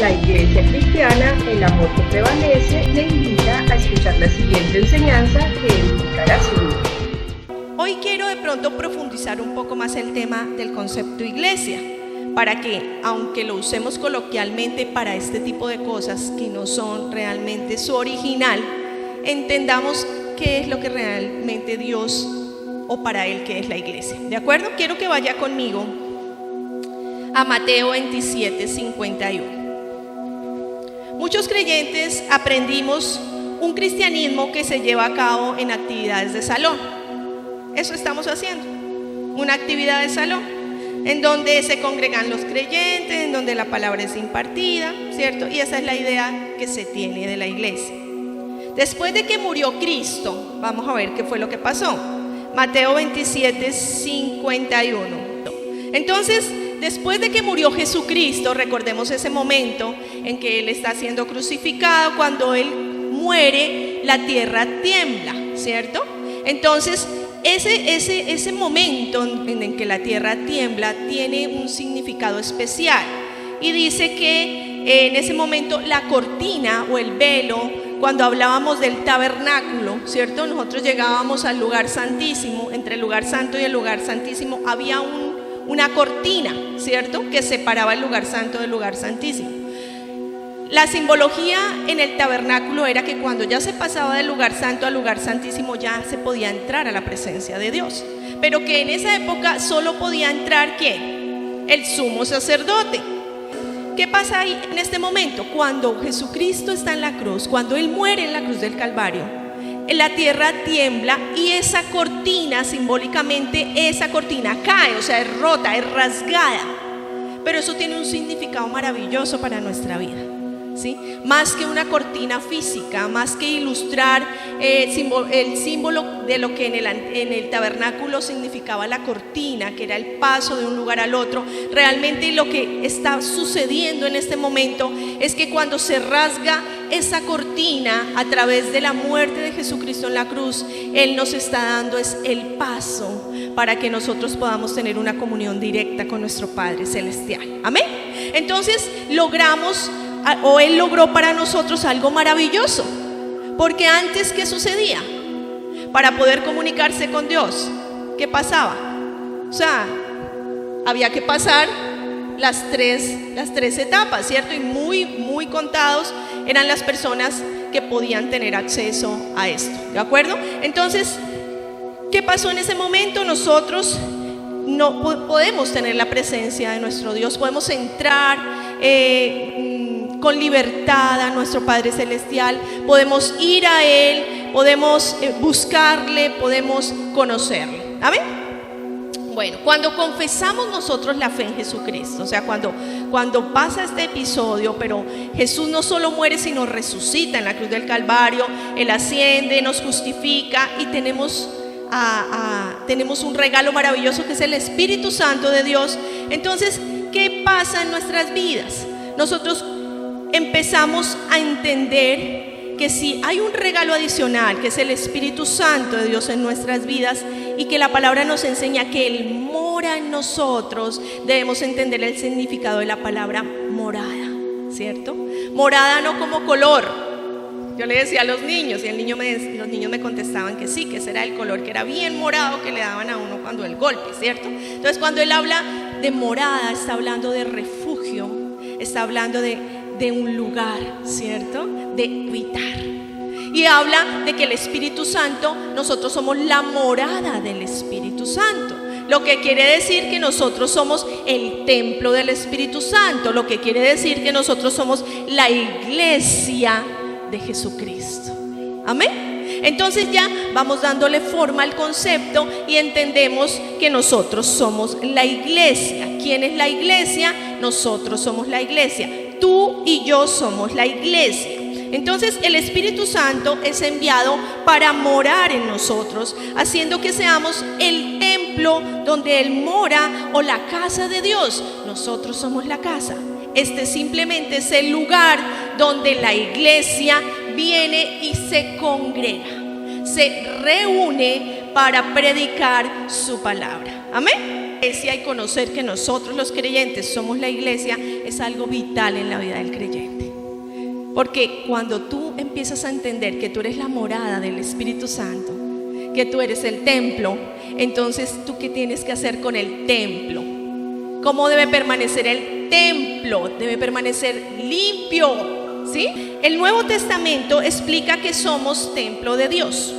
La Iglesia Cristiana, el amor que prevalece, le invita a escuchar la siguiente enseñanza que edificará su vida. Hoy quiero de pronto profundizar un poco más el tema del concepto iglesia, para que, aunque lo usemos coloquialmente para este tipo de cosas que no son realmente su original, entendamos qué es lo que realmente Dios o para Él qué es la iglesia. ¿De acuerdo? Quiero que vaya conmigo a Mateo 27:51. Muchos creyentes aprendimos un cristianismo que se lleva a cabo en actividades de salón. Eso estamos haciendo, una actividad de salón, en donde se congregan los creyentes, en donde la palabra es impartida, ¿cierto? Y esa es la idea que se tiene de la iglesia. Después de que murió Cristo, vamos a ver qué fue lo que pasó. Mateo 27:51. Entonces, después de que murió Jesucristo, recordemos ese momento en que Él está siendo crucificado. Cuando Él muere, la tierra tiembla, ¿cierto? Entonces, ese momento en que la tierra tiembla tiene un significado especial. Y dice que en ese momento la cortina o el velo, cuando hablábamos del tabernáculo, ¿cierto? Nosotros llegábamos al lugar santísimo. Entre el lugar santo y el lugar santísimo había una cortina, ¿cierto?, que separaba el lugar santo del lugar santísimo. La simbología en el tabernáculo era que cuando ya se pasaba del lugar santo al lugar santísimo ya se podía entrar a la presencia de Dios, pero que en esa época solo podía entrar ¿quién? El sumo sacerdote. ¿Qué pasa ahí en este momento? Cuando Jesucristo está en la cruz, cuando Él muere en la cruz del Calvario, la tierra tiembla y esa cortina, simbólicamente, esa cortina cae, o sea, es rota, es rasgada. Pero eso tiene un significado maravilloso para nuestra vida, ¿sí? Más que una cortina física, más que ilustrar el símbolo de lo que en el tabernáculo significaba la cortina, que era el paso de un lugar al otro. Realmente lo que está sucediendo en este momento es que cuando se rasga esa cortina a través de la muerte de Jesucristo en la cruz, Él nos está dando es el paso para que nosotros podamos tener una comunión directa con nuestro Padre Celestial. Amén. Entonces logramos, o Él logró para nosotros algo maravilloso, porque antes, ¿qué sucedía? Para poder comunicarse con Dios, ¿qué pasaba? O sea, había que pasar las tres etapas, ¿cierto? Y muy contados eran las personas que podían tener acceso a esto, ¿de acuerdo? Entonces, ¿qué pasó en ese momento? Nosotros no podemos tener la presencia de nuestro Dios, podemos entrar con libertad a nuestro Padre Celestial, podemos ir a Él, podemos buscarle, podemos conocerle. ¿Amén? Bueno, cuando confesamos nosotros la fe en Jesucristo, o sea, cuando pasa este episodio, pero Jesús no solo muere, sino resucita en la cruz del Calvario, Él asciende, nos justifica y tenemos un regalo maravilloso que es el Espíritu Santo de Dios. Entonces, ¿qué pasa en nuestras vidas? Nosotros empezamos a entender que si hay un regalo adicional, que es el Espíritu Santo de Dios en nuestras vidas, y que la palabra nos enseña que Él mora en nosotros, debemos entender el significado de la palabra morada, ¿cierto? Morada no como color. Yo le decía a los niños, y los niños me contestaban que sí, que ese era el color, que era bien morado, que le daban a uno cuando el golpe, ¿cierto? Entonces, cuando Él habla de morada, está hablando de refugio, está hablando de un lugar, ¿cierto?, de habitar. Y habla de que el Espíritu Santo, nosotros somos la morada del Espíritu Santo, lo que quiere decir que nosotros somos el templo del Espíritu Santo, lo que quiere decir que nosotros somos la iglesia de Jesucristo. Amén. Entonces ya vamos dándole forma al concepto y entendemos que nosotros somos la iglesia. ¿Quién es la iglesia? Nosotros somos la iglesia. Tú y yo somos la iglesia. Entonces el Espíritu Santo es enviado para morar en nosotros, haciendo que seamos el templo donde Él mora, o la casa de Dios. Nosotros somos la casa. Este simplemente es el lugar donde la iglesia viene y se congrega, se reúne para predicar su palabra. Amén. iglesia y conocer que nosotros los creyentes somos la iglesia es algo vital en la vida del creyente. Porque cuando tú empiezas a entender que tú eres la morada del Espíritu Santo, que tú eres el templo, entonces tú ¿qué tienes que hacer con el templo? ¿Cómo debe permanecer el templo? Debe permanecer limpio, ¿sí? El Nuevo Testamento explica que somos templo de Dios,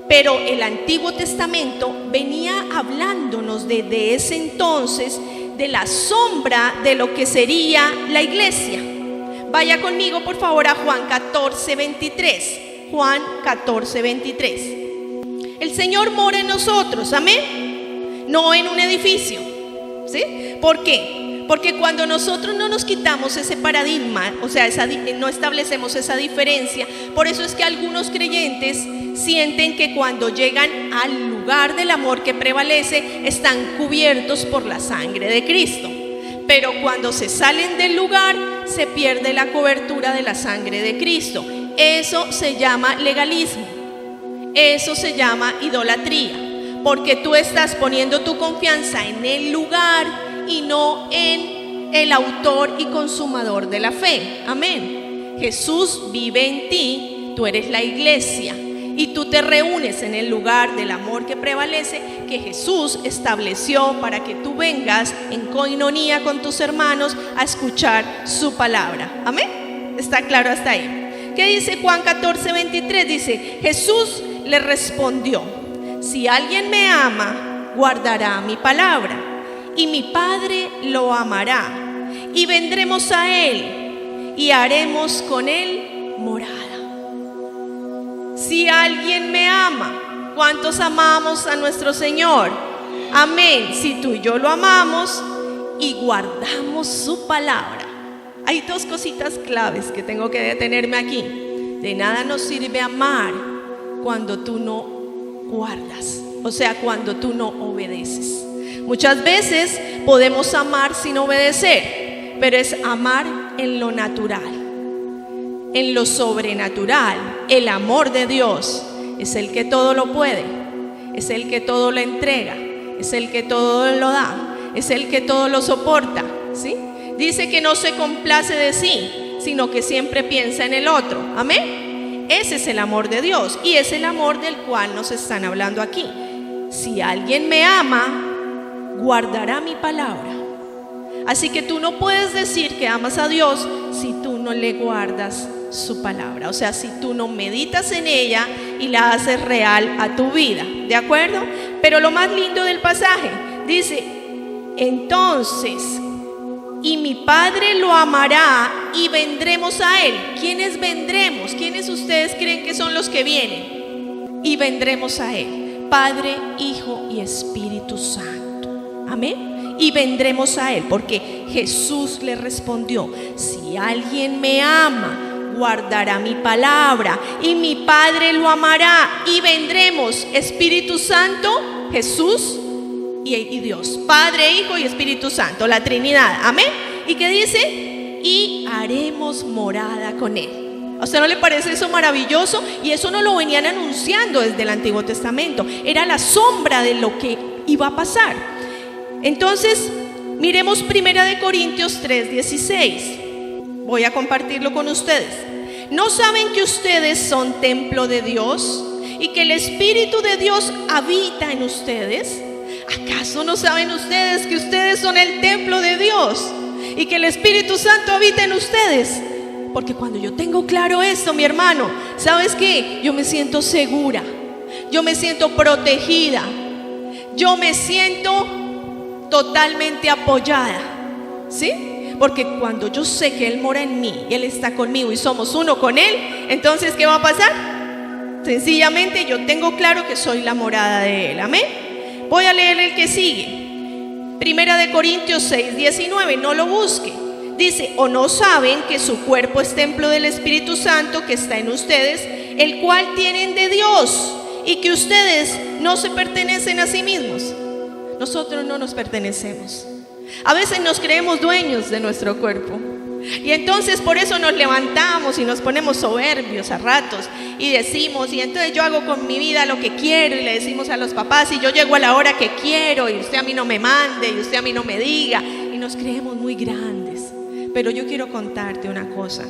pero el Antiguo Testamento venía hablándonos desde ese entonces de la sombra de lo que sería la iglesia. Vaya conmigo por favor a Juan 14:23. Juan 14:23. El Señor mora en nosotros, amén, no en un edificio, ¿sí? ¿Por qué? Porque cuando nosotros no nos quitamos ese paradigma, o sea, no establecemos esa diferencia, por eso es que algunos creyentes sienten que cuando llegan al lugar del amor que prevalece, están cubiertos por la sangre de Cristo. Pero cuando se salen del lugar, se pierde la cobertura de la sangre de Cristo. Eso se llama legalismo. Eso se llama idolatría, porque tú estás poniendo tu confianza en el lugar y no en el autor y consumador de la fe. Amén. Jesús vive en ti, tú eres la iglesia y tú te reúnes en el lugar del amor que prevalece, que Jesús estableció para que tú vengas en coinonía con tus hermanos a escuchar su palabra. Amén. ¿Está claro hasta ahí? ¿Qué dice Juan 14:23? Dice, Jesús le respondió, si alguien me ama, guardará mi palabra, y mi Padre lo amará, y vendremos a él, y haremos con él morada. Si alguien me ama, ¿cuántos amamos a nuestro Señor? Amén. Si tú y yo lo amamos y guardamos su palabra. Hay dos cositas claves que tengo que detenerme aquí. De nada nos sirve amar cuando tú no guardas, o sea, cuando tú no obedeces. Muchas veces podemos amar sin obedecer, pero es amar en lo natural, en lo sobrenatural. El amor de Dios es el que todo lo puede, es el que todo lo entrega, es el que todo lo da, es el que todo lo soporta, ¿sí? Dice que no se complace de sí, sino que siempre piensa en el otro. Amén. Ese es el amor de Dios y es el amor del cual nos están hablando aquí. Si alguien me ama, guardará mi palabra. Así que tú no puedes decir que amas a Dios si tú no le guardas su palabra, o sea, si tú no meditas en ella y la haces real a tu vida, ¿de acuerdo? Pero lo más lindo del pasaje dice, entonces, y mi Padre lo amará y vendremos a él. ¿Quiénes vendremos? ¿Quiénes ustedes creen que son los que vienen? Y vendremos a él, Padre, Hijo y Espíritu Santo. Amén. Y vendremos a él, porque Jesús le respondió, si alguien me ama, guardará mi palabra, y mi Padre lo amará, y vendremos, Espíritu Santo, Jesús y Dios, Padre, Hijo y Espíritu Santo, la Trinidad. Amén. ¿Y qué dice? Y haremos morada con él. ¿A usted no le parece eso maravilloso? Y eso no lo venían anunciando desde el Antiguo Testamento. Era la sombra de lo que iba a pasar. Entonces, miremos 1 Corintios 3:16. Voy a compartirlo con ustedes. ¿No saben que ustedes son templo de Dios y que el Espíritu de Dios habita en ustedes? ¿Acaso no saben ustedes que ustedes son el templo de Dios y que el Espíritu Santo habita en ustedes? Porque cuando yo tengo claro esto, mi hermano, ¿sabes qué? Yo me siento segura, yo me siento protegida, yo me siento totalmente apoyada, ¿sí? Porque cuando yo sé que Él mora en mí y Él está conmigo y somos uno con Él, entonces ¿qué va a pasar? Sencillamente yo tengo claro que soy la morada de Él. Amén. Voy a leer el que sigue. 1 Corintios 6:19, no lo busque. Dice, ¿o no saben que su cuerpo es templo del Espíritu Santo que está en ustedes, el cual tienen de Dios, y que ustedes no se pertenecen a sí mismos? Nosotros no nos pertenecemos. A veces nos creemos dueños de nuestro cuerpo. Y entonces por eso nos levantamos y nos ponemos soberbios a ratos y decimos, y entonces yo hago con mi vida lo que quiero, y le decimos a los papás, y yo llego a la hora que quiero, y usted a mí no me mande, y usted a mí no me diga, y nos creemos muy grandes. Pero yo quiero contarte una cosa: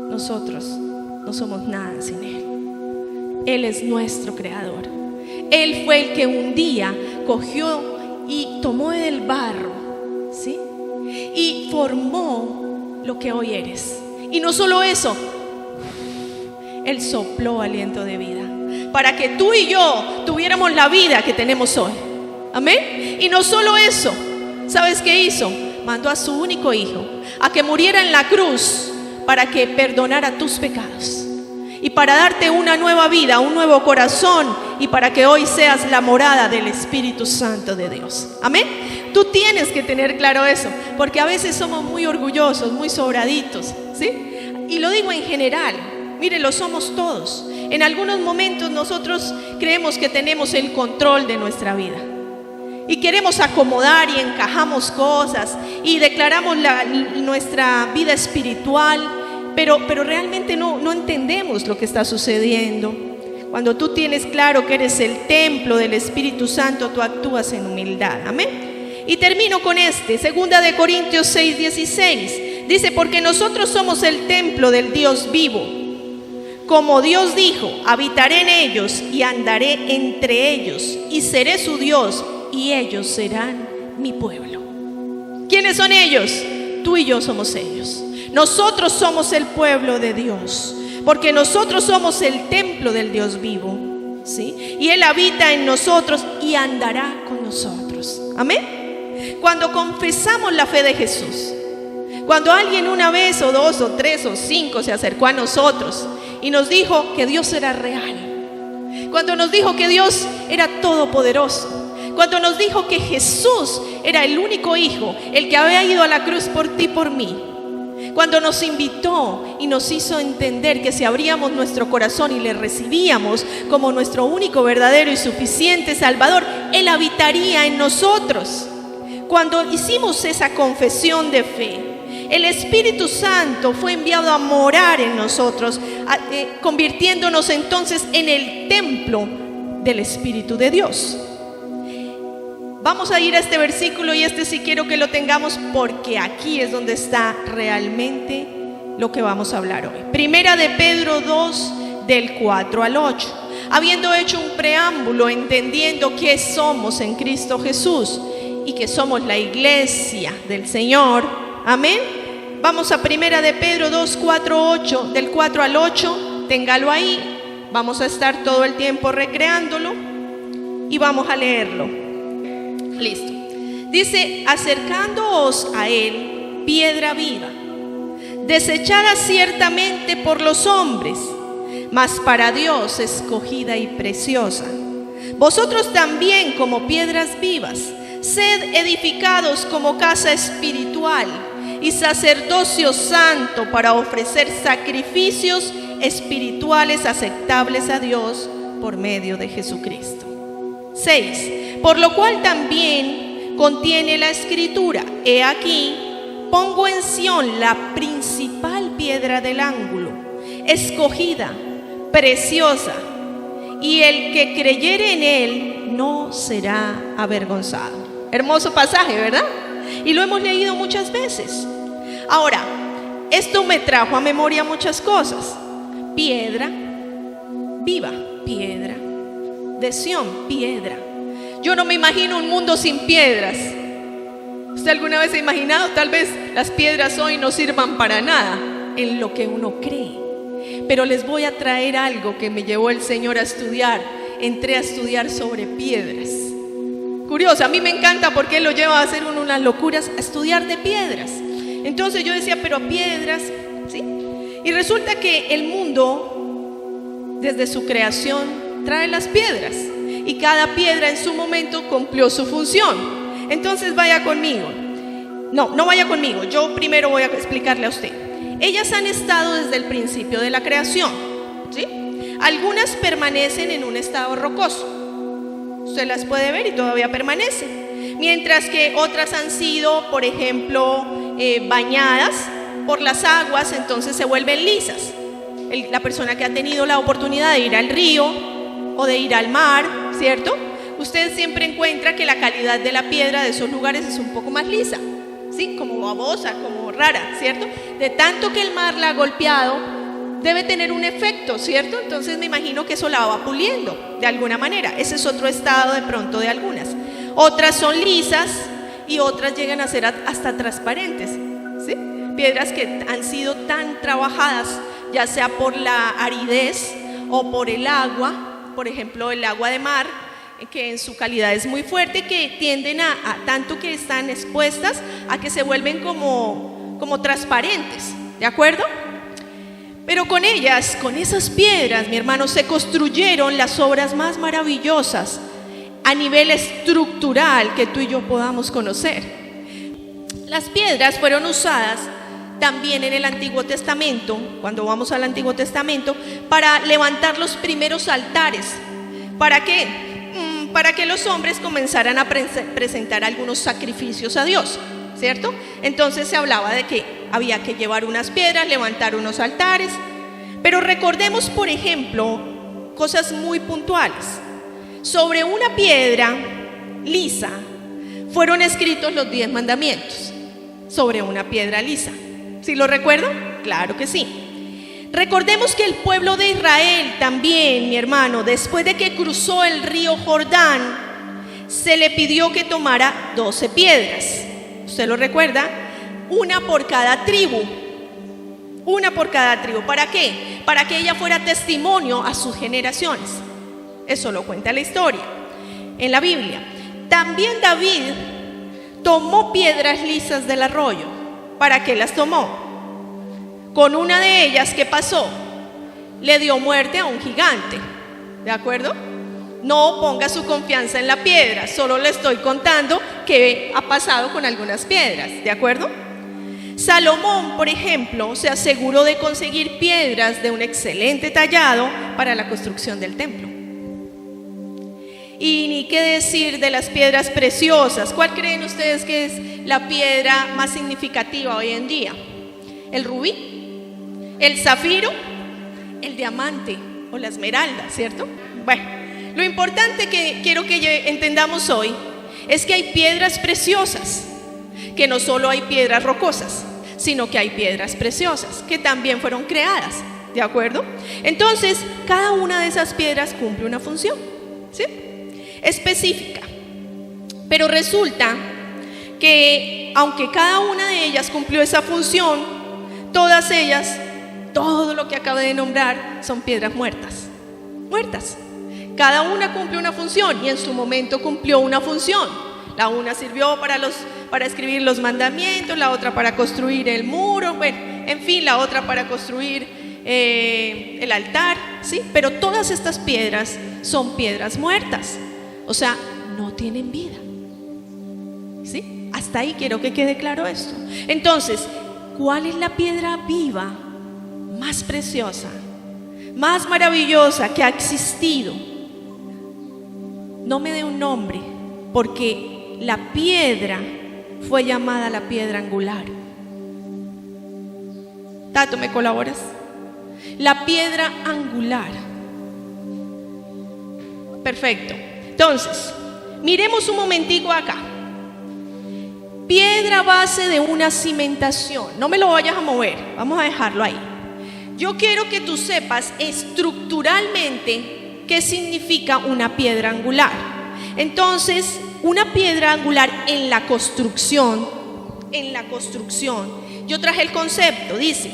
nosotros no somos nada sin Él. Él es nuestro creador. Él fue el que un día cogió y tomó del barro, ¿sí?, y formó lo que hoy eres. Y no solo eso, Él sopló aliento de vida para que tú y yo tuviéramos la vida que tenemos hoy. Amén. Y no solo eso, ¿sabes qué hizo? Mandó a su único hijo a que muriera en la cruz para que perdonara tus pecados y para darte una nueva vida, un nuevo corazón, y para que hoy seas la morada del Espíritu Santo de Dios. Amén. Tú tienes que tener claro eso, porque a veces somos muy orgullosos, muy sobraditos, ¿sí? Y lo digo en general, mire, lo somos todos. En algunos momentos nosotros creemos que tenemos el control de nuestra vida y queremos acomodar y encajamos cosas y declaramos nuestra vida espiritual, pero realmente no entendemos lo que está sucediendo. Cuando tú tienes claro que eres el templo del Espíritu Santo, tú actúas en humildad. Amén. Y termino con 2 Corintios 6:16. Dice: porque nosotros somos el templo del Dios vivo. Como Dios dijo, habitaré en ellos y andaré entre ellos y seré su Dios y ellos serán mi pueblo. ¿Quiénes son ellos? Tú y yo somos ellos. Nosotros somos el pueblo de Dios, porque nosotros somos el templo del Dios vivo, ¿sí? Y Él habita en nosotros y andará con nosotros. Amén. Cuando confesamos la fe de Jesús, cuando alguien una vez o dos o tres o cinco se acercó a nosotros y nos dijo que Dios era real, cuando nos dijo que Dios era todopoderoso, cuando nos dijo que Jesús era el único Hijo, el que había ido a la cruz por ti y por mí, cuando nos invitó y nos hizo entender que si abríamos nuestro corazón y le recibíamos como nuestro único, verdadero y suficiente Salvador, Él habitaría en nosotros. Cuando hicimos esa confesión de fe, el Espíritu Santo fue enviado a morar en nosotros, convirtiéndonos entonces en el templo del Espíritu de Dios. Vamos a ir a este versículo, y sí quiero que lo tengamos, porque aquí es donde está realmente lo que vamos a hablar hoy. Primera de Pedro 2, del 4 al 8. Habiendo hecho un preámbulo, entendiendo que somos en Cristo Jesús y que somos la iglesia del Señor. Amén. Vamos a Primera de Pedro 2, 4, 8, del 4 al 8. Téngalo ahí. Vamos a estar todo el tiempo recreándolo y vamos a leerlo. Listo. Dice: acercándoos a Él, piedra viva, desechada ciertamente por los hombres, mas para Dios escogida y preciosa. Vosotros también, como piedras vivas, sed edificados como casa espiritual y sacerdocio santo, para ofrecer sacrificios espirituales aceptables a Dios por medio de Jesucristo. 6. Por lo cual también contiene la Escritura: he aquí, pongo en Sión la principal piedra del ángulo, escogida, preciosa, y el que creyere en Él no será avergonzado. Hermoso pasaje, ¿verdad? Y lo hemos leído muchas veces. Ahora, esto me trajo a memoria muchas cosas. Piedra viva, piedra de Sión, piedra. Yo no me imagino un mundo sin piedras. ¿Usted alguna vez se ha imaginado? Tal vez las piedras hoy no sirvan para nada en lo que uno cree. Pero les voy a traer algo que me llevó el Señor a estudiar. Entré a estudiar sobre piedras. Curioso, a mí me encanta porque Él lo lleva a hacer unas locuras, a estudiar de piedras. Entonces yo decía, pero piedras, ¿sí? Y resulta que el mundo, desde su creación, trae las piedras. Y cada piedra en su momento cumplió su función. Entonces vaya conmigo. No vaya conmigo. Yo primero voy a explicarle a usted. Ellas han estado desde el principio de la creación, ¿sí? Algunas permanecen en un estado rocoso. Usted las puede ver y todavía permanecen. Mientras que otras han sido, por ejemplo, bañadas por las aguas, entonces se vuelven lisas. La persona que ha tenido la oportunidad de ir al río o de ir al mar, ¿cierto? Usted siempre encuentra que la calidad de la piedra de esos lugares es un poco más lisa, ¿sí? Como babosa, como rara, ¿cierto? De tanto que el mar la ha golpeado, debe tener un efecto, ¿cierto? Entonces me imagino que eso la va puliendo de alguna manera. Ese es otro estado de pronto de algunas. Otras son lisas y otras llegan a ser hasta transparentes, ¿sí? Piedras que han sido tan trabajadas, ya sea por la aridez o por el agua, por ejemplo el agua de mar, que en su calidad es muy fuerte, que tienden a tanto que están expuestas a que se vuelven como transparentes, ¿de acuerdo? Pero con ellas, con esas piedras, mi hermano, se construyeron las obras más maravillosas a nivel estructural que tú y yo podamos conocer. Las piedras fueron usadas también en el Antiguo Testamento, cuando vamos al Antiguo Testamento, para levantar los primeros altares. ¿Para qué? Para que los hombres comenzaran a presentar algunos sacrificios a Dios, ¿cierto? Entonces se hablaba de que había que llevar unas piedras, levantar unos altares. Pero recordemos, por ejemplo, cosas muy puntuales. Sobre una piedra lisa fueron escritos los 10 mandamientos. Sobre una piedra lisa. ¿Sí lo recuerdo? Claro que sí. Recordemos que el pueblo de Israel también, mi hermano, después de que cruzó el río Jordán, se le pidió que tomara 12 piedras. ¿Usted lo recuerda? Una por cada tribu. Una por cada tribu. ¿Para qué? Para que ella fuera testimonio a sus generaciones. Eso lo cuenta la historia en la Biblia. También David tomó piedras lisas del arroyo. ¿Para qué las tomó? Con una de ellas, ¿qué pasó? Le dio muerte a un gigante, ¿de acuerdo? No ponga su confianza en la piedra, solo le estoy contando qué ha pasado con algunas piedras, ¿de acuerdo? Salomón, por ejemplo, se aseguró de conseguir piedras de un excelente tallado para la construcción del templo. Y ni qué decir de las piedras preciosas. ¿Cuál creen ustedes que es la piedra más significativa hoy en día? ¿El rubí? ¿El zafiro? ¿El diamante o la esmeralda, cierto? Bueno, lo importante que quiero que entendamos hoy es que hay piedras preciosas, que no solo hay piedras rocosas, sino que hay piedras preciosas que también fueron creadas, ¿de acuerdo? Entonces, cada una de esas piedras cumple una función, ¿sí? Específica. Pero resulta que aunque cada una de ellas cumplió esa función, todas ellas, todo lo que acabé de nombrar, son piedras muertas. Muertas. Cada una cumple una función y en su momento cumplió una función. La una sirvió para escribir los mandamientos, la otra para construir el muro, bueno, en fin, la otra para construir el altar, ¿sí? Pero todas estas piedras son piedras muertas, o sea, no tienen vida, ¿sí? Hasta ahí quiero que quede claro esto. Entonces, ¿cuál es la piedra viva, más preciosa, más maravillosa que ha existido? No me dé un nombre, porque la piedra fue llamada la piedra angular. Tato, ¿me colaboras? La piedra angular. Perfecto. Entonces, miremos un momentico acá. Piedra base de una cimentación. No me lo vayas a mover, vamos a dejarlo ahí. Yo quiero que tú sepas estructuralmente qué significa una piedra angular. Entonces, una piedra angular en la construcción, yo traje el concepto, dice,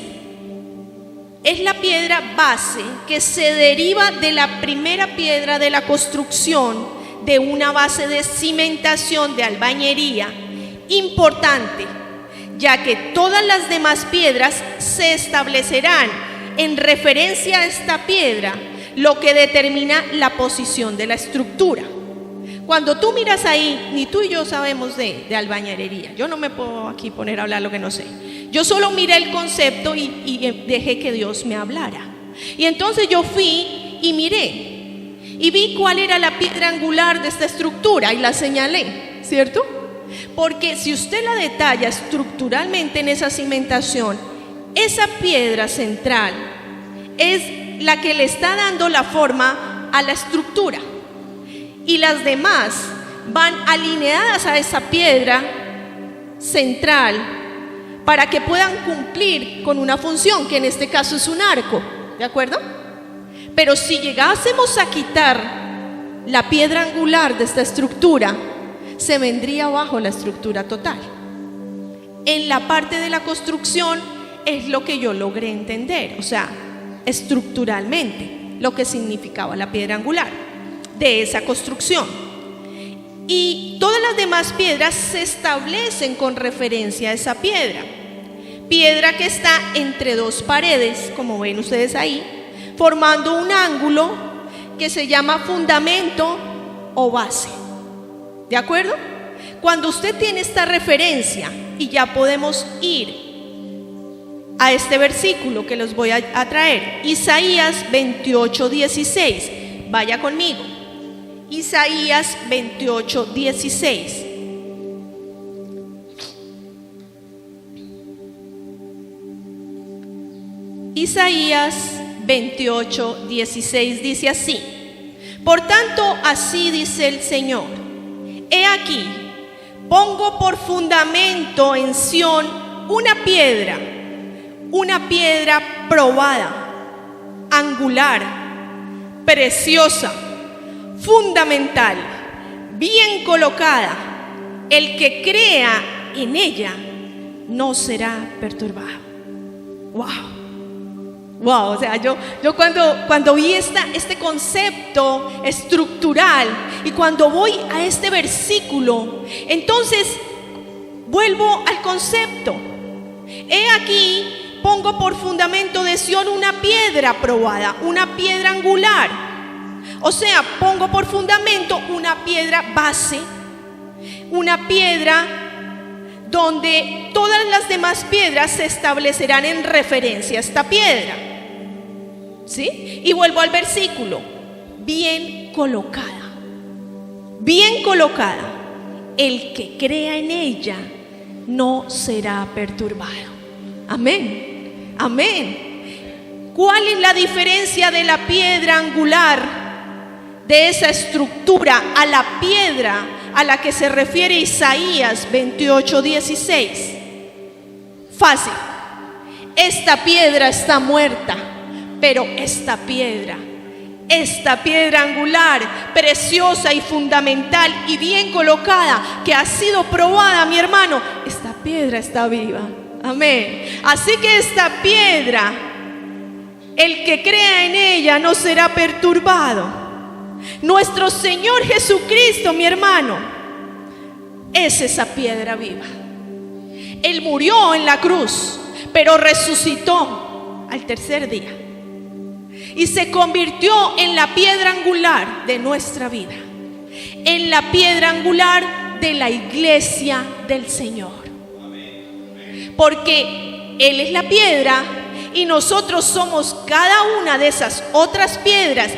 es la piedra base que se deriva de la primera piedra de la construcción de una base de cimentación de albañería importante, ya que todas las demás piedras se establecerán en referencia a esta piedra, lo que determina la posición de la estructura. Cuando tú miras ahí, ni tú y yo sabemos de albañilería. Yo no me puedo aquí poner a hablar lo que no sé. Yo solo miré el concepto y dejé que Dios me hablara. Y entonces yo fui y miré y vi cuál era la piedra angular de esta estructura y la señalé, ¿cierto? Porque si usted la detalla estructuralmente en esa cimentación, esa piedra central es la que le está dando la forma a la estructura. Y las demás van alineadas a esa piedra central para que puedan cumplir con una función, que en este caso es un arco, ¿de acuerdo? Pero si llegásemos a quitar la piedra angular de esta estructura, se vendría abajo la estructura total. En la parte de la construcción es lo que yo logré entender, o sea, estructuralmente, lo que significaba la piedra angular de esa construcción. Y todas las demás piedras se establecen con referencia a esa piedra. Piedra que está entre dos paredes, como ven ustedes ahí, formando un ángulo que se llama fundamento o base. ¿De acuerdo? Cuando usted tiene esta referencia, y ya podemos ir a este versículo que los voy a traer, Isaías 28:16. Vaya conmigo. Isaías 28:16. Isaías 28:16 dice así: por tanto, así dice el Señor, he aquí, pongo por fundamento en Sión una piedra probada, angular, preciosa, fundamental, bien colocada. El que crea en ella no será perturbado. Wow, o sea, yo cuando vi este concepto estructural, y cuando voy a este versículo, entonces vuelvo al concepto. He aquí, pongo por fundamento de Sión una piedra probada, una piedra angular. O sea, pongo por fundamento una piedra base, una piedra donde todas las demás piedras se establecerán en referencia a esta piedra. ¿Sí? Y vuelvo al versículo: bien colocada, bien colocada. El que crea en ella no será perturbado. Amén, amén. ¿Cuál es la diferencia de la piedra angular, de esa estructura, a la piedra a la que se refiere Isaías 28:16? Fácil. Esta piedra está muerta, pero esta piedra angular, preciosa y fundamental y bien colocada, que ha sido probada, mi hermano, esta piedra está viva. Amén. Así que esta piedra, el que crea en ella no será perturbado. Nuestro Señor Jesucristo, mi hermano, es esa piedra viva. Él murió en la cruz, pero resucitó al tercer día y se convirtió en la piedra angular de nuestra vida, en la piedra angular de la iglesia del Señor. Porque Él es la piedra y nosotros somos cada una de esas otras piedras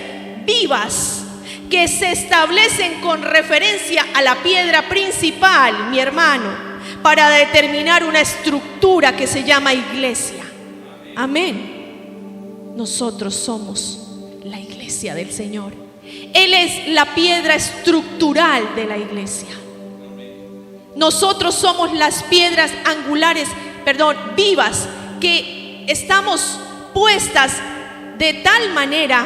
vivas que se establecen con referencia a la piedra principal, mi hermano, para determinar una estructura que se llama iglesia. Amén. Nosotros somos la iglesia del Señor. Él es la piedra estructural de la iglesia. Nosotros somos las piedras vivas, que estamos puestas de tal manera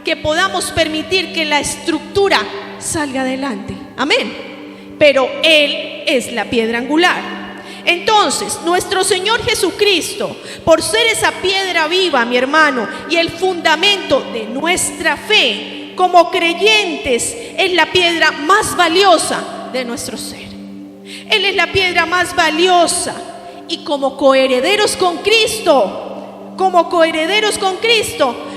que podamos permitir que la estructura salga adelante. Amén. Pero Él es la piedra angular. Entonces, nuestro Señor Jesucristo, por ser esa piedra viva, mi hermano, y el fundamento de nuestra fe, como creyentes, es la piedra más valiosa de nuestro ser. Él es la piedra más valiosa. Y como coherederos con Cristo,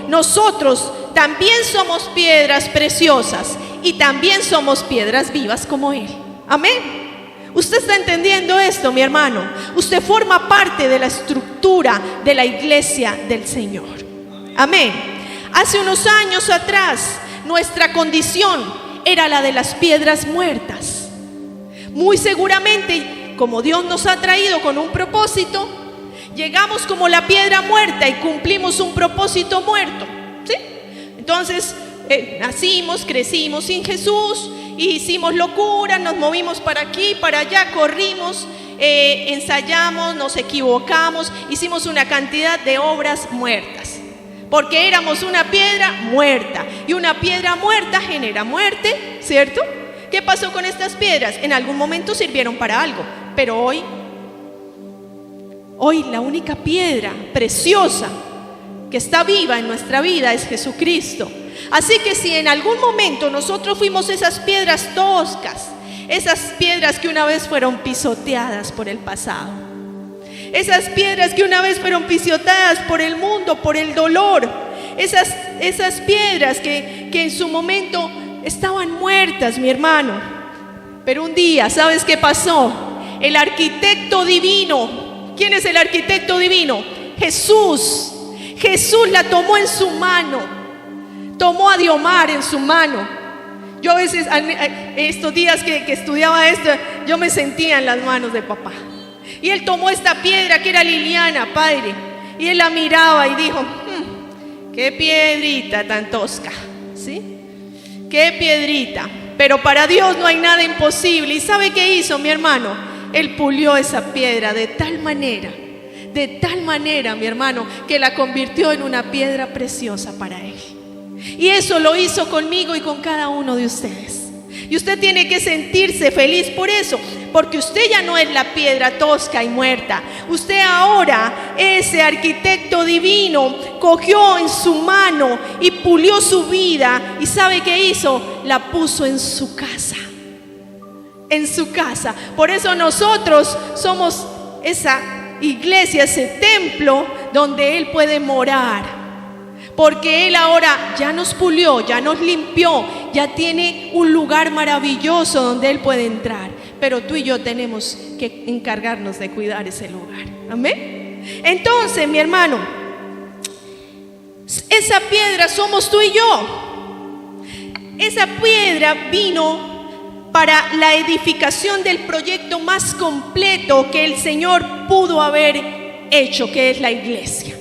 nosotros también somos piedras preciosas y también somos piedras vivas como Él. Amén. ¿Usted está entendiendo esto, mi hermano? Usted forma parte de la estructura de la iglesia del Señor. Amén. Hace unos años atrás, nuestra condición era la de las piedras muertas. Muy seguramente, como Dios nos ha traído con un propósito, llegamos como la piedra muerta y cumplimos un propósito muerto, ¿sí? Entonces, nacimos, crecimos sin Jesús, hicimos locura, nos movimos para aquí, para allá, corrimos, ensayamos, nos equivocamos, hicimos una cantidad de obras muertas, porque éramos una piedra muerta, y una piedra muerta genera muerte, ¿cierto? ¿Qué pasó con estas piedras? En algún momento sirvieron para algo, pero hoy la única piedra preciosa que está viva en nuestra vida es Jesucristo. Así que si en algún momento nosotros fuimos esas piedras toscas, esas piedras que una vez fueron pisoteadas por el pasado, esas piedras que una vez fueron pisoteadas por el mundo, por el dolor, esas piedras que en su momento estaban muertas, mi hermano, pero un día, ¿sabes qué pasó? El arquitecto divino, ¿quién es el arquitecto divino? Jesús la tomó en su mano, tomó a Diomar en su mano. Yo a veces, estos días que estudiaba esto, yo me sentía en las manos de papá. Y él tomó esta piedra que era Liliana, padre, y él la miraba y dijo, qué piedrita tan tosca, ¿sí? Qué piedrita. Pero para Dios no hay nada imposible. ¿Y sabe qué hizo, mi hermano? Él pulió esa piedra de tal manera, mi hermano, que la convirtió en una piedra preciosa para Él. Y eso lo hizo conmigo y con cada uno de ustedes. Y usted tiene que sentirse feliz por eso, porque usted ya no es la piedra tosca y muerta. Usted ahora, ese arquitecto divino, cogió en su mano y pulió su vida. ¿Y sabe qué hizo? La puso en su casa. En su casa. Por eso nosotros somos esa iglesia, ese templo donde Él puede morar. Porque Él ahora ya nos pulió, ya nos limpió, ya tiene un lugar maravilloso donde Él puede entrar. Pero tú y yo tenemos que encargarnos de cuidar ese lugar. ¿Amén? Entonces, mi hermano, esa piedra somos tú y yo. Esa piedra vino para la edificación del proyecto más completo que el Señor pudo haber hecho, que es la iglesia.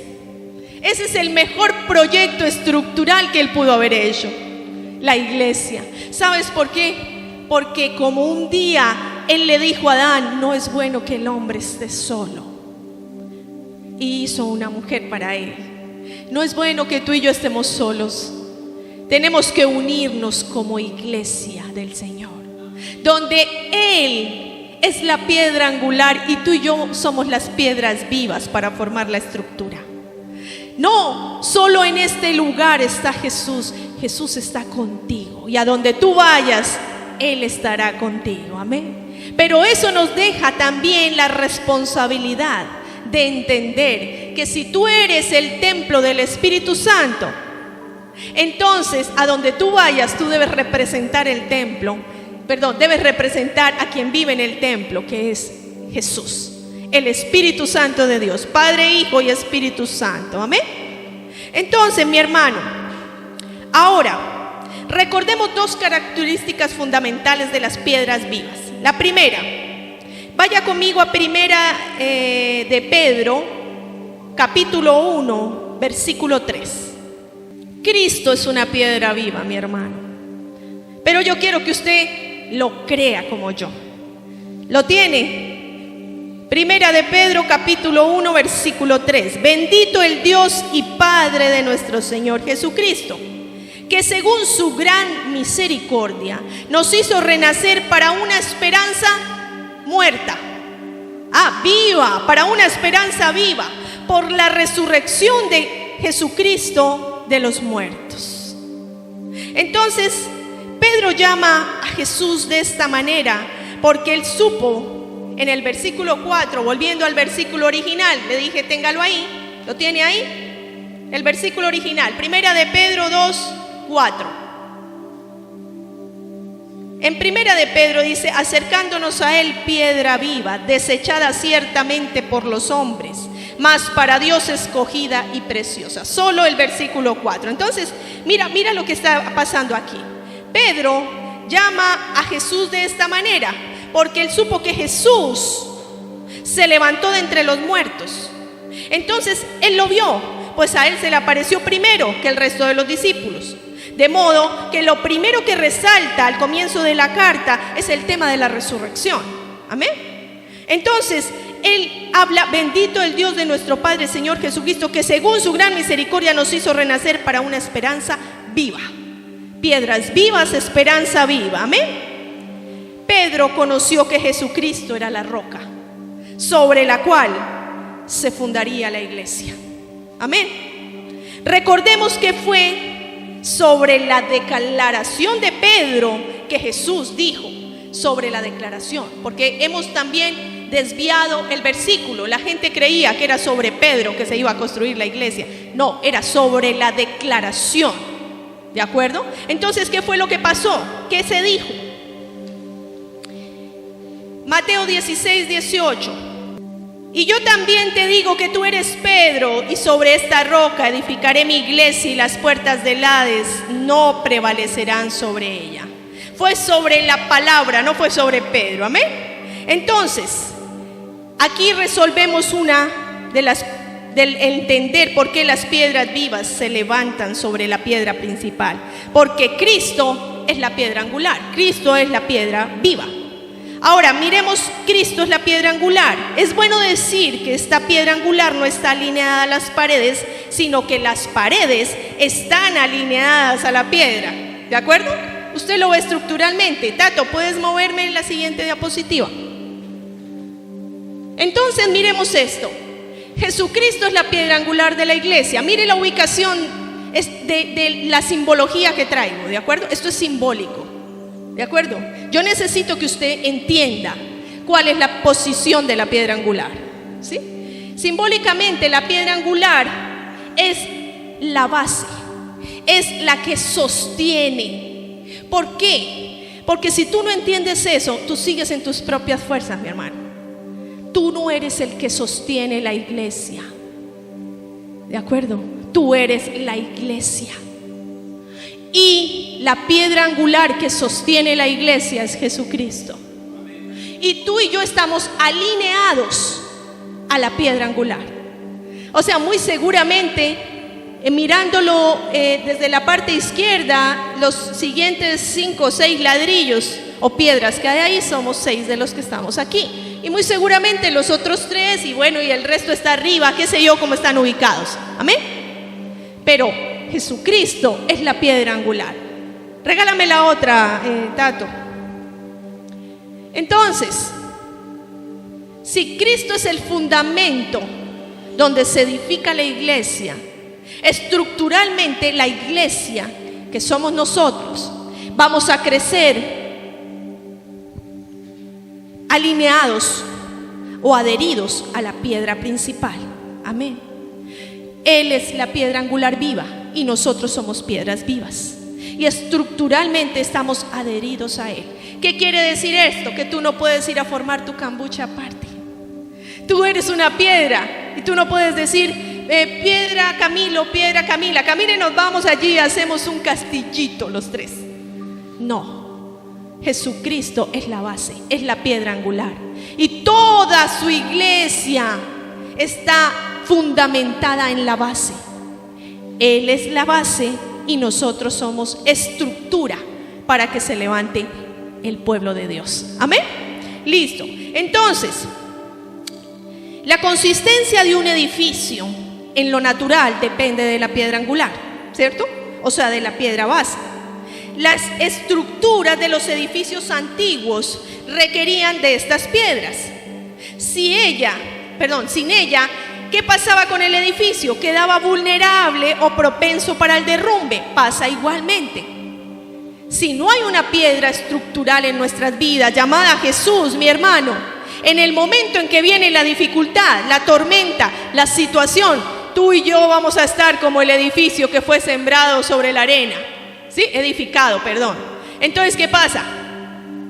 Ese es el mejor proyecto estructural que Él pudo haber hecho, la iglesia. ¿Sabes por qué? Porque como un día Él le dijo a Adán, no es bueno que el hombre esté solo, y hizo una mujer para él. No es bueno que tú y yo estemos solos. Tenemos que unirnos como iglesia del Señor, donde Él es la piedra angular y tú y yo somos las piedras vivas para formar la estructura. No, solo en este lugar está Jesús. Jesús está contigo, y a donde tú vayas, Él estará contigo. Amén. Pero eso nos deja también la responsabilidad de entender que si tú eres el templo del Espíritu Santo, entonces a donde tú vayas, tú debes representar el templo. Debes representar a quien vive en el templo, que es Jesús, el Espíritu Santo de Dios, Padre, Hijo y Espíritu Santo. Amén. Entonces, mi hermano, ahora recordemos dos características fundamentales de las piedras vivas. La primera, vaya conmigo a primera de Pedro, capítulo 1, versículo 3. Cristo es una piedra viva, mi hermano. Pero yo quiero que usted lo crea como yo. ¿Lo tiene? Primera de Pedro, capítulo 1, versículo 3. Bendito el Dios y Padre de nuestro Señor Jesucristo, que según su gran misericordia nos hizo renacer para una esperanza muerta. Viva, para una esperanza viva, por la resurrección de Jesucristo de los muertos. Entonces, Pedro llama a Jesús de esta manera porque él supo. En el versículo 4, volviendo al versículo original, le dije, téngalo ahí, ¿lo tiene ahí? El versículo original, primera de Pedro 2, 4. En primera de Pedro dice, acercándonos a Él, piedra viva, desechada ciertamente por los hombres, mas para Dios escogida y preciosa. Solo el versículo 4. Entonces, mira lo que está pasando aquí. Pedro llama a Jesús de esta manera, porque él supo que Jesús se levantó de entre los muertos. Entonces él lo vio, pues a él se le apareció primero que el resto de los discípulos. De modo que lo primero que resalta al comienzo de la carta es el tema de la resurrección. Amén. Entonces él habla: bendito el Dios de nuestro Padre Señor Jesucristo, que según su gran misericordia nos hizo renacer para una esperanza viva. Piedras vivas, esperanza viva. Amén. Pedro conoció que Jesucristo era la roca sobre la cual se fundaría la iglesia. Amén. Recordemos que fue sobre la declaración de Pedro que Jesús dijo, sobre la declaración, porque hemos también desviado el versículo. La gente creía que era sobre Pedro que se iba a construir la iglesia. No, era sobre la declaración. ¿De acuerdo? Entonces, ¿qué fue lo que pasó? ¿Qué se dijo? Mateo 16, 18. Y yo también te digo que tú eres Pedro, y sobre esta roca edificaré mi iglesia, y las puertas del Hades no prevalecerán sobre ella. Fue sobre la palabra, no fue sobre Pedro. Amén. Entonces, aquí resolvemos una de las del entender por qué las piedras vivas se levantan sobre la piedra principal. Porque Cristo es la piedra angular, Cristo es la piedra viva. Ahora miremos, Cristo es la piedra angular. Es bueno decir que esta piedra angular no está alineada a las paredes, sino que las paredes están alineadas a la piedra. ¿De acuerdo? Usted lo ve estructuralmente. Tato, ¿puedes moverme en la siguiente diapositiva? Entonces miremos esto. Jesucristo es la piedra angular de la iglesia. Mire la ubicación de la simbología que traigo, ¿de acuerdo? Esto es simbólico, ¿de acuerdo? Yo necesito que usted entienda cuál es la posición de la piedra angular, ¿sí? Simbólicamente, la piedra angular es la base, es la que sostiene. ¿Por qué? Porque si tú no entiendes eso, tú sigues en tus propias fuerzas, mi hermano. Tú no eres el que sostiene la iglesia, ¿de acuerdo? Tú eres la iglesia. Y la piedra angular que sostiene la iglesia es Jesucristo. Y tú y yo estamos alineados a la piedra angular. O sea, muy seguramente, mirándolo desde la parte izquierda, los siguientes 5 o 6 ladrillos o piedras que hay ahí somos 6 de los que estamos aquí. Y muy seguramente los otros 3 y bueno, y el resto está arriba, qué sé yo, cómo están ubicados. Amén. Pero Jesucristo es la piedra angular. Regálame la otra, Tato. Entonces, si Cristo es el fundamento donde se edifica la iglesia, estructuralmente la iglesia, que somos nosotros, vamos a crecer alineados o adheridos a la piedra principal. Amén. Él es la piedra angular viva y nosotros somos piedras vivas. Y estructuralmente estamos adheridos a Él. ¿Qué quiere decir esto? Que tú no puedes ir a formar tu cambucha aparte. Tú eres una piedra y tú no puedes decir piedra Camilo, piedra Camila. Camila, nos vamos allí y hacemos un castillito los 3. No. Jesucristo es la base, es la piedra angular. Y toda su iglesia está fundamentada en la base. Él es la base y nosotros somos estructura para que se levante el pueblo de Dios. Amén. Listo. Entonces, la consistencia de un edificio en lo natural depende de la piedra angular, ¿cierto? O sea, de la piedra base. Las estructuras de los edificios antiguos requerían de estas piedras. Sin ella, ¿qué pasaba con el edificio? Quedaba vulnerable o propenso para el derrumbe. Pasa igualmente. Si no hay una piedra estructural en nuestras vidas llamada Jesús, mi hermano, en el momento en que viene la dificultad, la tormenta, la situación, tú y yo vamos a estar como el edificio que fue sembrado sobre la arena. ¿Sí? Edificado, perdón. Entonces, ¿qué pasa?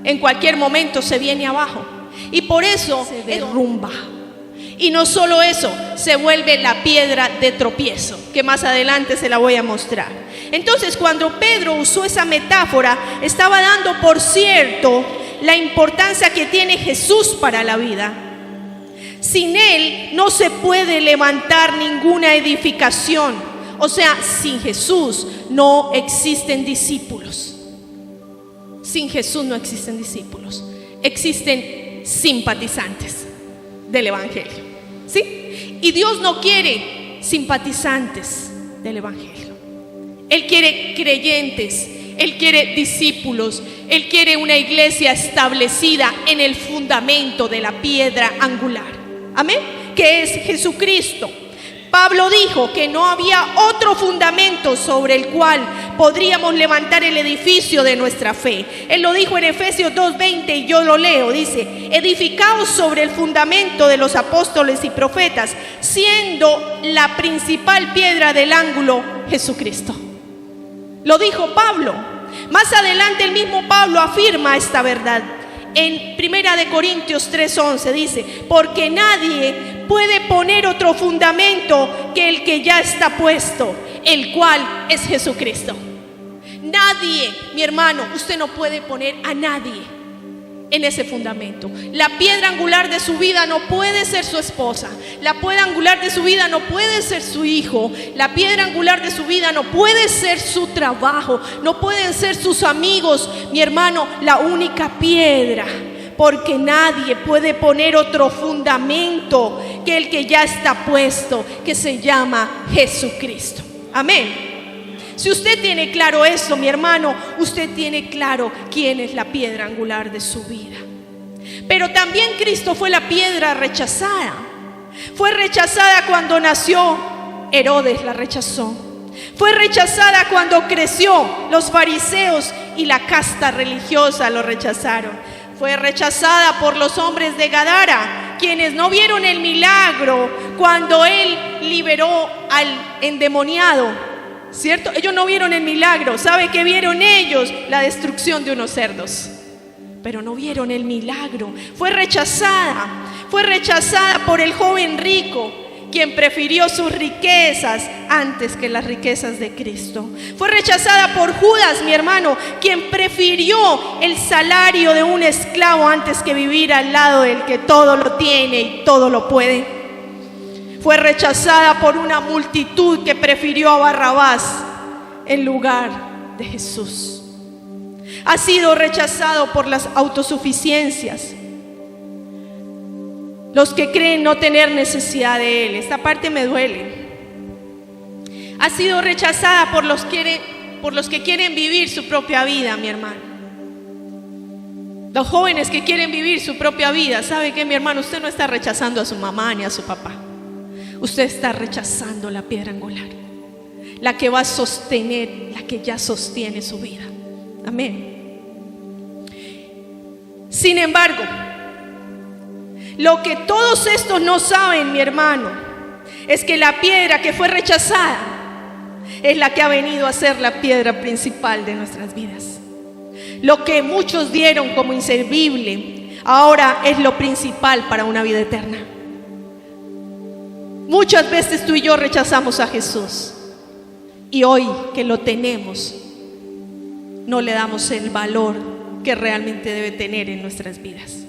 En cualquier momento se viene abajo. Y por eso se derrumba. Y no solo eso, se vuelve la piedra de tropiezo, que más adelante se la voy a mostrar. Entonces, cuando Pedro usó esa metáfora, estaba dando por cierto la importancia que tiene Jesús para la vida. Sin Él no se puede levantar ninguna edificación. O sea, sin Jesús no existen discípulos. Sin Jesús no existen discípulos. Existen simpatizantes del Evangelio. ¿Sí? Y Dios no quiere simpatizantes del Evangelio. Él quiere creyentes, Él quiere discípulos, Él quiere una iglesia establecida en el fundamento de la piedra angular. Amén, que es Jesucristo. Pablo dijo que no había otro fundamento sobre el cual podríamos levantar el edificio de nuestra fe. Él lo dijo en Efesios 2:20 y yo lo leo. Dice: edificaos sobre el fundamento de los apóstoles y profetas, siendo la principal piedra del ángulo Jesucristo. Lo dijo Pablo. Más adelante el mismo Pablo afirma esta verdad. En 1 Corintios 3:11 dice: porque nadie puede poner otro fundamento que el que ya está puesto, el cual es Jesucristo. Nadie, mi hermano, usted no puede poner a nadie en ese fundamento. La piedra angular de su vida no puede ser su esposa. La piedra angular de su vida no puede ser su hijo. La piedra angular de su vida no puede ser su trabajo. No pueden ser sus amigos. Mi hermano, la única piedra, porque nadie puede poner otro fundamento que el que ya está puesto, que se llama Jesucristo. Amén. Si usted tiene claro eso, mi hermano, usted tiene claro quién es la piedra angular de su vida. Pero también Cristo fue la piedra rechazada. Fue rechazada cuando nació, Herodes la rechazó. Fue rechazada cuando creció, los fariseos y la casta religiosa lo rechazaron. Fue rechazada por los hombres de Gadara, quienes no vieron el milagro cuando Él liberó al endemoniado. ¿Cierto? Ellos no vieron el milagro. ¿Sabe qué vieron ellos? La destrucción de unos cerdos. Pero no vieron el milagro. Fue rechazada por el joven rico, quien prefirió sus riquezas antes que las riquezas de Cristo. Fue rechazada por Judas, mi hermano, quien prefirió el salario de un esclavo antes que vivir al lado del que todo lo tiene y todo lo puede. Fue rechazada por una multitud que prefirió a Barrabás en lugar de Jesús. Ha sido rechazado por las autosuficiencias, los que creen no tener necesidad de Él. Esta parte me duele. Ha sido rechazada por los que quieren vivir su propia vida, mi hermano. Los jóvenes que quieren vivir su propia vida. ¿Sabe qué, mi hermano? Usted no está rechazando a su mamá ni a su papá. Usted está rechazando la piedra angular, la que va a sostener, la que ya sostiene su vida. Amén. Sin embargo, lo que todos estos no saben, mi hermano, es que la piedra que fue rechazada es la que ha venido a ser la piedra principal de nuestras vidas. Lo que muchos dieron como inservible, ahora es lo principal para una vida eterna. Muchas veces tú y yo rechazamos a Jesús, y hoy que lo tenemos, no le damos el valor que realmente debe tener en nuestras vidas.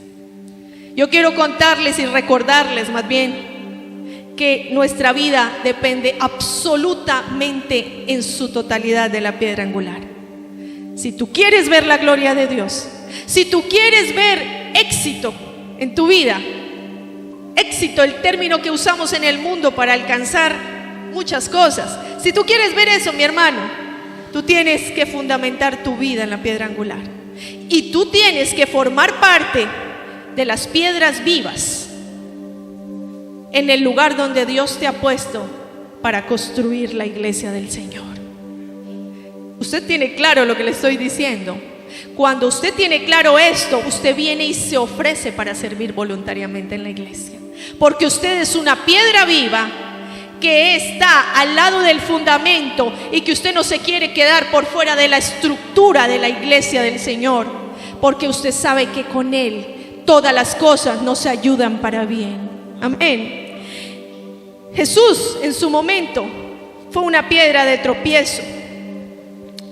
Yo quiero contarles y recordarles más bien que nuestra vida depende absolutamente en su totalidad de la piedra angular. Si tú quieres ver la gloria de Dios, si tú quieres ver éxito en tu vida, éxito, el término que usamos en el mundo para alcanzar muchas cosas. Si tú quieres ver eso, mi hermano, tú tienes que fundamentar tu vida en la piedra angular. Y tú tienes que formar parte de las piedras vivas en el lugar donde Dios te ha puesto para construir la iglesia del Señor. Usted tiene claro lo que le estoy diciendo. Cuando usted tiene claro esto, usted viene y se ofrece para servir voluntariamente en la iglesia. Porque usted es una piedra viva que está al lado del fundamento y que usted no se quiere quedar por fuera de la estructura de la iglesia del Señor, porque usted sabe que con Él todas las cosas nos ayudan para bien. Amén. Jesús en su momento fue una piedra de tropiezo.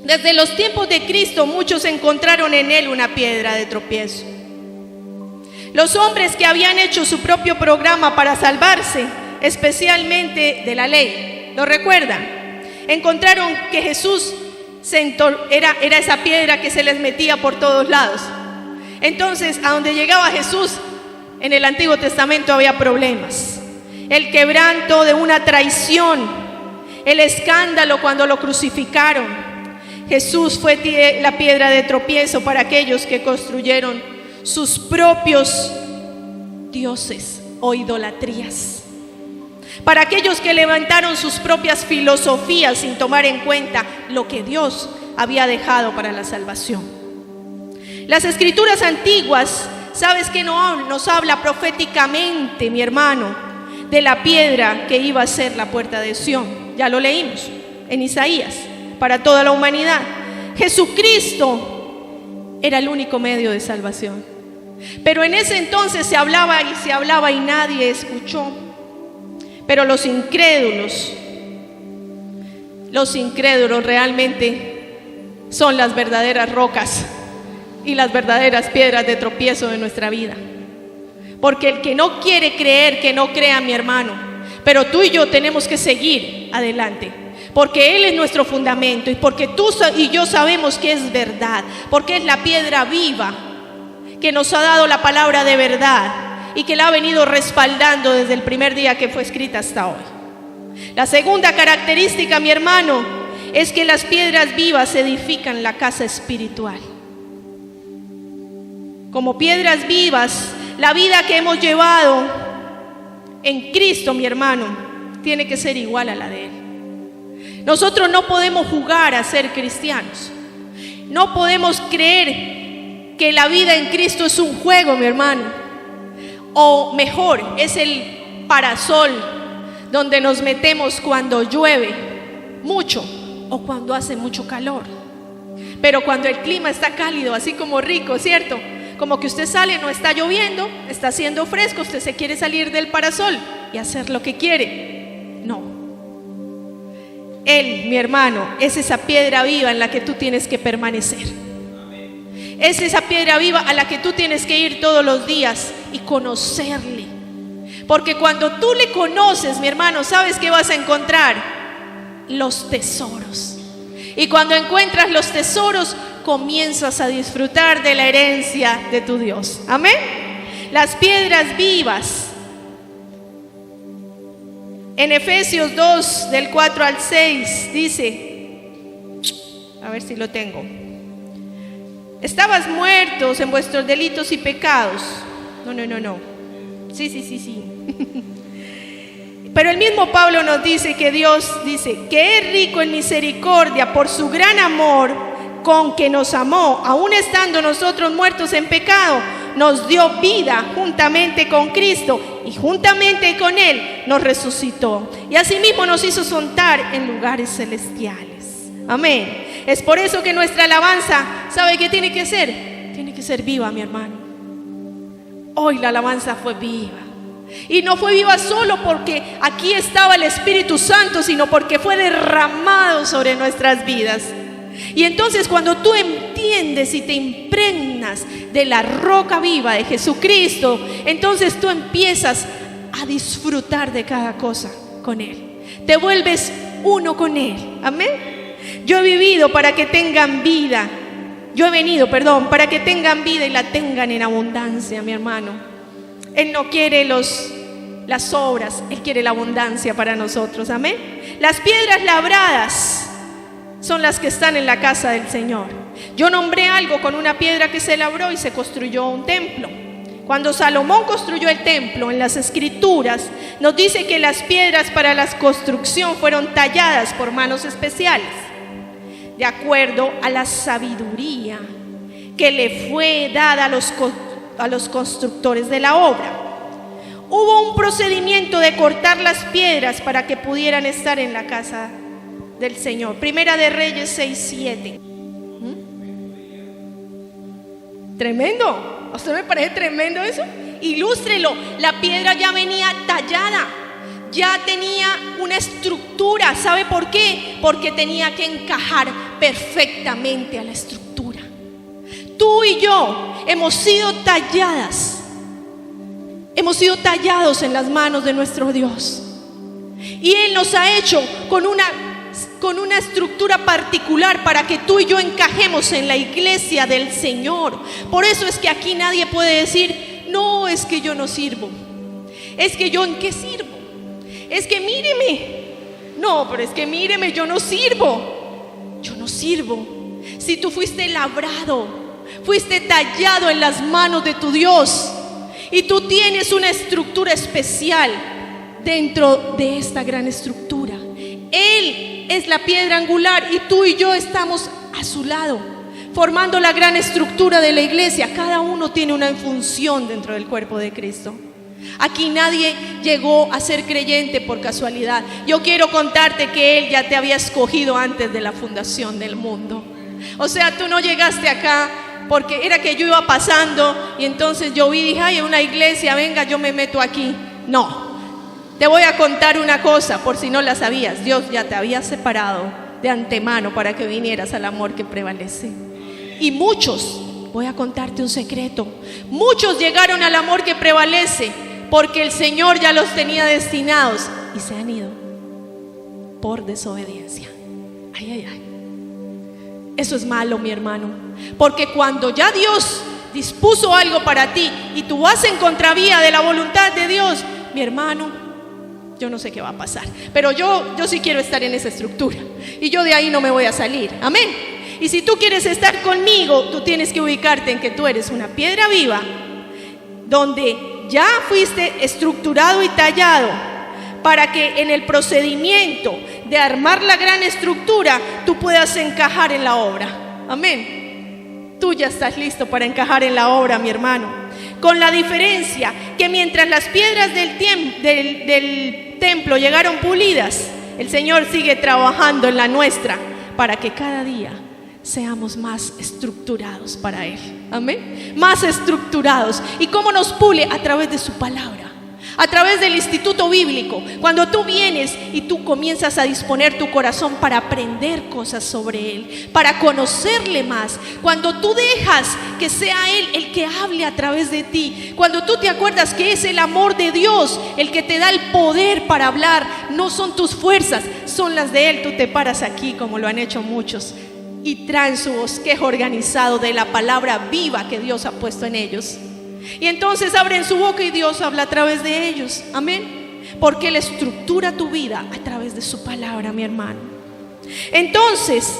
Desde los tiempos de Cristo muchos encontraron en Él una piedra de tropiezo. Los hombres que habían hecho su propio programa para salvarse, especialmente de la ley, ¿lo recuerdan? Encontraron que Jesús era esa piedra que se les metía por todos lados. Entonces, a donde llegaba Jesús, en el Antiguo Testamento había problemas. El quebranto de una traición, el escándalo cuando lo crucificaron. Jesús fue la piedra de tropiezo para aquellos que construyeron sus propios dioses o idolatrías. Para aquellos que levantaron sus propias filosofías sin tomar en cuenta lo que Dios había dejado para la salvación. Las escrituras antiguas, ¿sabes qué nos habla proféticamente, mi hermano? De la piedra que iba a ser la puerta de Sión. Ya lo leímos en Isaías, para toda la humanidad. Jesucristo era el único medio de salvación. Pero en ese entonces se hablaba y nadie escuchó. Pero los incrédulos realmente son las verdaderas rocas y las verdaderas piedras de tropiezo de nuestra vida. Porque el que no quiere creer, que no crea, mi hermano. Pero tú y yo tenemos que seguir adelante, porque Él es nuestro fundamento, y porque tú y yo sabemos que es verdad, porque es la piedra viva que nos ha dado la palabra de verdad y que la ha venido respaldando desde el primer día que fue escrita hasta hoy. La segunda característica, mi hermano, es que las piedras vivas edifican la casa espiritual. Como piedras vivas, la vida que hemos llevado en Cristo, mi hermano, tiene que ser igual a la de Él. Nosotros no podemos jugar a ser cristianos. No podemos creer que la vida en Cristo es un juego, mi hermano. O mejor, es el parasol donde nos metemos cuando llueve mucho o cuando hace mucho calor. Pero cuando el clima está cálido, así como rico, ¿cierto? Como que usted sale, no está lloviendo, está haciendo fresco, usted se quiere salir del parasol y hacer lo que quiere. No. Él, mi hermano, es esa piedra viva en la que tú tienes que permanecer. Es esa piedra viva a la que tú tienes que ir todos los días y conocerle. Porque cuando tú le conoces, mi hermano, ¿sabes qué vas a encontrar? Los tesoros. Y cuando encuentras los tesoros, comienzas a disfrutar de la herencia de tu Dios. Amén. Las piedras vivas. En Efesios 2, del 4 al 6, dice, a ver si lo tengo. Estabas muertos en vuestros delitos y pecados. No. Sí. Pero el mismo Pablo nos dice que Dios dice que es rico en misericordia por su gran amor con que nos amó, aun estando nosotros muertos en pecado, nos dio vida juntamente con Cristo y juntamente con Él nos resucitó y asimismo nos hizo sentar en lugares celestiales. Amén. Es por eso que nuestra alabanza, ¿sabe qué tiene que ser? Tiene que ser viva, mi hermano. Hoy la alabanza fue viva. Y no fue viva solo porque aquí estaba el Espíritu Santo, sino porque fue derramado sobre nuestras vidas. Y entonces cuando tú entiendes y te impregnas de la roca viva de Jesucristo, entonces tú empiezas a disfrutar de cada cosa con Él. Te vuelves uno con Él. Amén. Yo he venido para que tengan vida para que tengan vida y la tengan en abundancia, mi hermano. Él no quiere las obras, Él quiere la abundancia para nosotros. Amén. Las piedras labradas son las que están en la casa del Señor. Yo nombré algo con una piedra que se labró y se construyó un templo. Cuando Salomón construyó el templo, en las escrituras nos dice que las piedras para la construcción fueron talladas por manos especiales, de acuerdo a la sabiduría que le fue dada a los constructores de la obra. Hubo un procedimiento de cortar las piedras para que pudieran estar en la casa del Señor. Primera de Reyes 6:7. Tremendo. ¿A usted me parece tremendo eso? Ilústrelo. La piedra ya venía tallada, ya tenía una estructura. ¿Sabe por qué? Porque tenía que encajar perfectamente a la estructura. Tú y yo hemos sido talladas Hemos sido tallados en las manos de nuestro Dios. Y Él nos ha hecho con una estructura particular para que tú y yo encajemos en la iglesia del Señor. Por eso es que aquí nadie puede decir: no, es que yo no sirvo. Es que yo, ¿en qué sirvo? Es que míreme. No, pero es que míreme, yo no sirvo. Yo no sirvo. Si tú fuiste labrado, fuiste tallado en las manos de tu Dios, y tú tienes una estructura especial dentro de esta gran estructura. Él es la piedra angular y tú y yo estamos a su lado, formando la gran estructura de la iglesia. Cada uno tiene una función dentro del cuerpo de Cristo. Aquí nadie llegó a ser creyente por casualidad. Yo quiero contarte que Él ya te había escogido antes de la fundación del mundo. O sea, tú no llegaste acá porque era que yo iba pasando y entonces yo vi y dije: ay, en una iglesia, venga, yo me meto aquí. No. Te voy a contar una cosa, por si no la sabías. Dios ya te había separado de antemano para que vinieras al amor que prevalece. Y muchos, voy a contarte un secreto, muchos llegaron al amor que prevalece porque el Señor ya los tenía destinados y se han ido por desobediencia. Ay, ay, ay. Eso es malo, mi hermano, porque cuando ya Dios dispuso algo para ti y tú vas en contravía de la voluntad de Dios, mi hermano, yo no sé qué va a pasar, pero yo sí quiero estar en esa estructura y yo de ahí no me voy a salir. Amén. Y si tú quieres estar conmigo, tú tienes que ubicarte en que tú eres una piedra viva, donde ya fuiste estructurado y tallado para que en el procedimiento de armar la gran estructura tú puedas encajar en la obra. Amén. Tú ya estás listo para encajar en la obra, mi hermano. Con la diferencia que mientras las piedras del templo llegaron pulidas, el Señor sigue trabajando en la nuestra para que cada día seamos más estructurados para Él. Amén. Más estructurados. ¿Y cómo nos pule? A través de su palabra, a través del instituto bíblico. Cuando tú vienes y tú comienzas a disponer tu corazón para aprender cosas sobre Él, para conocerle más, cuando tú dejas que sea Él el que hable a través de ti, cuando tú te acuerdas que es el amor de Dios el que te da el poder para hablar, no son tus fuerzas, son las de Él. Tú te paras aquí, como lo han hecho muchos, y traen su bosquejo organizado de la palabra viva que Dios ha puesto en ellos. Y entonces abren su boca y Dios habla a través de ellos. Amén. Porque Él estructura tu vida a través de su palabra, mi hermano. Entonces,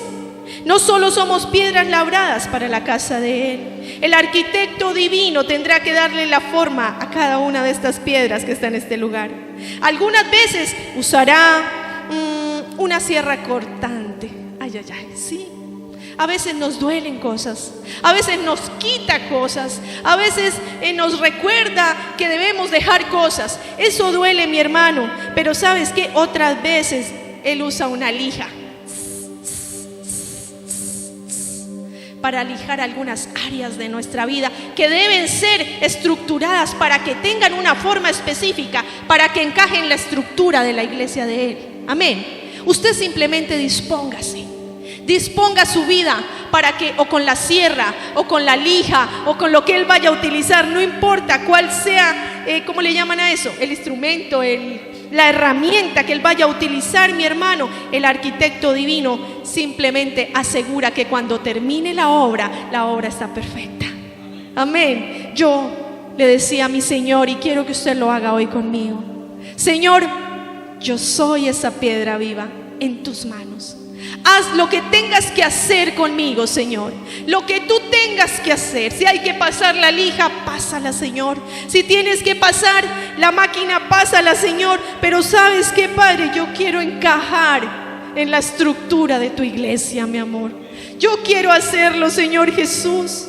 no solo somos piedras labradas para la casa de Él. El arquitecto divino tendrá que darle la forma a cada una de estas piedras que está en este lugar. Algunas veces usará una sierra cortante. Ay, ay, ay, sí. A veces nos duelen cosas, a veces nos quita cosas, a veces nos recuerda que debemos dejar cosas. Eso duele, mi hermano, pero ¿sabes qué? Otras veces Él usa una lija para lijar algunas áreas de nuestra vida que deben ser estructuradas para que tengan una forma específica, para que encajen en la estructura de la iglesia de Él. Amén. Usted simplemente dispóngase. Disponga su vida para que, o con la sierra, o con la lija, o con lo que Él vaya a utilizar, no importa cuál sea, ¿cómo le llaman a eso? El instrumento, la herramienta que Él vaya a utilizar, mi hermano. El arquitecto divino simplemente asegura que cuando termine la obra está perfecta. Amén. Yo le decía a mi Señor, y quiero que usted lo haga hoy conmigo: Señor, yo soy esa piedra viva en tus manos. Haz lo que tengas que hacer conmigo, Señor. Lo que tú tengas que hacer. Si hay que pasar la lija, pásala, Señor. Si tienes que pasar la máquina, pásala, Señor. Pero ¿sabes qué, Padre? Yo quiero encajar en la estructura de tu iglesia, mi amor. Yo quiero hacerlo, Señor Jesús.